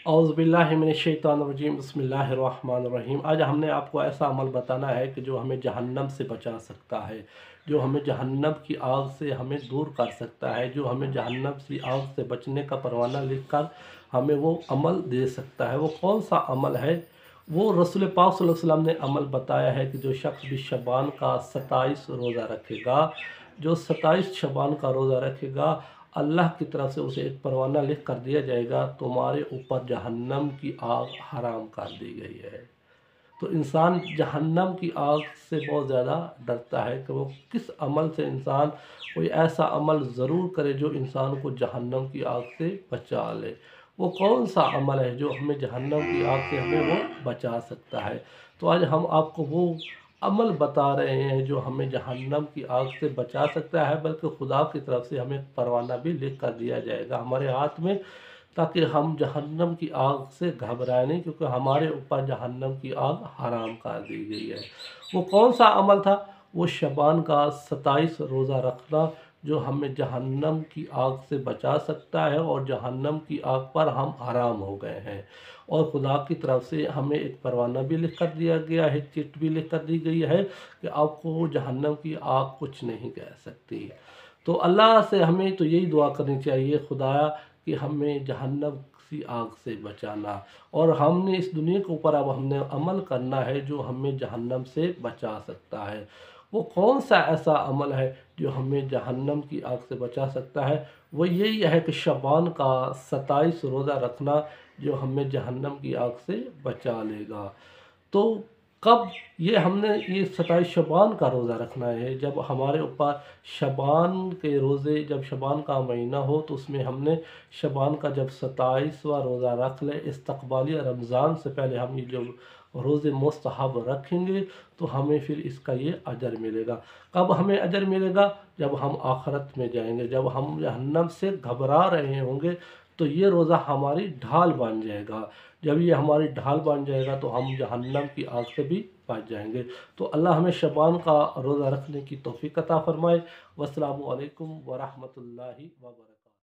औज़ुबिल्लाहिमिनश्शैतानिर्रजीम बिस्मिल्लाहिर्रहमानिर्रहीम। आज हमने आपको ऐसा अमल बताना है कि जो हमें जहन्नम से बचा सकता है, जो हमें जहन्नम की आग से हमें दूर कर सकता है, जो हमें जहन्नम की आग से बचने का परवाना लिखकर हमें वो अमल दे सकता है। वो कौन सा अमल है? वो रसूल पाक सल्लल्लाहु अलैहि वसल्लम ने अमल बताया है कि जो शख्स भी शबान का 27 रोज़ा रखेगा, जो 27 शबान का रोज़ा रखेगा, अल्लाह की तरफ से उसे एक परवाना लिख कर दिया जाएगा, तुम्हारे ऊपर जहन्नम की आग हराम कर दी गई है। तो इंसान जहन्नम की आग से बहुत ज़्यादा डरता है कि वो किस अमल से इंसान कोई ऐसा अमल ज़रूर करे जो इंसान को जहन्नम की आग से बचा ले। वो कौन सा अमल है जो हमें जहन्नम की आग से हमें वो बचा सकता है? तो आज हम आपको वो अमल बता रहे हैं जो हमें जहन्नम की आग से बचा सकता है, बल्कि खुदा की तरफ से हमें परवाना भी लिख कर दिया जाएगा हमारे हाथ में, ताकि हम जहन्नम की आग से घबराए नहीं, क्योंकि हमारे ऊपर जहन्नम की आग हराम कर दी गई है। वो कौन सा अमल था? वो शबान का 27 रोज़ा रखना, जो हमें जहन्नम की आग से बचा सकता है, और जहन्नम की आग पर हम हराम हो गए हैं। और खुदा की तरफ से हमें एक परवाना भी लिख कर दिया गया है, चिट भी लिख कर दी गई है कि आपको जहन्नम की आग कुछ नहीं कह सकती। तो अल्लाह से हमें तो यही दुआ करनी चाहिए, खुदाया कि हमें जहन्नम की आग से बचाना, और हमने इस दुनिया के ऊपर अब हमने अमल करना है जो हमें जहन्नम से बचा सकता है। वो कौन सा ऐसा अमल है जो हमें जहन्नम की आग से बचा सकता है? वो यही है कि शबान का 27 रोज़ा रखना, जो हमें जहन्नम की आग से बचा लेगा। तो कब ये 27 शबान का रोज़ा रखना है? जब हमारे ऊपर शबान के रोज़े, जब शबान का महीना हो, तो उसमें हमने शबान का जब 27वां रोज़ा रख ले, इस्तक़बालिया रमज़ान से पहले हम ये जो रोज़े मुस्तहब रखेंगे, तो हमें फिर इसका ये अजर मिलेगा। कब हमें अजर मिलेगा? जब हम आखिरत में जाएंगे, जब हम जहन्नम से घबरा रहे होंगे, तो ये रोज़ा हमारी ढाल बन जाएगा। जब ये हमारी ढाल बन जाएगा, तो हम जहन्नम की आग से भी बच जाएंगे। तो अल्लाह हमें शबान का रोज़ा रखने की तौफ़ीक़ अता फ़रमाए। वस्सलामु अलैकुम व रहमतुल्लाहि व बरकातहू।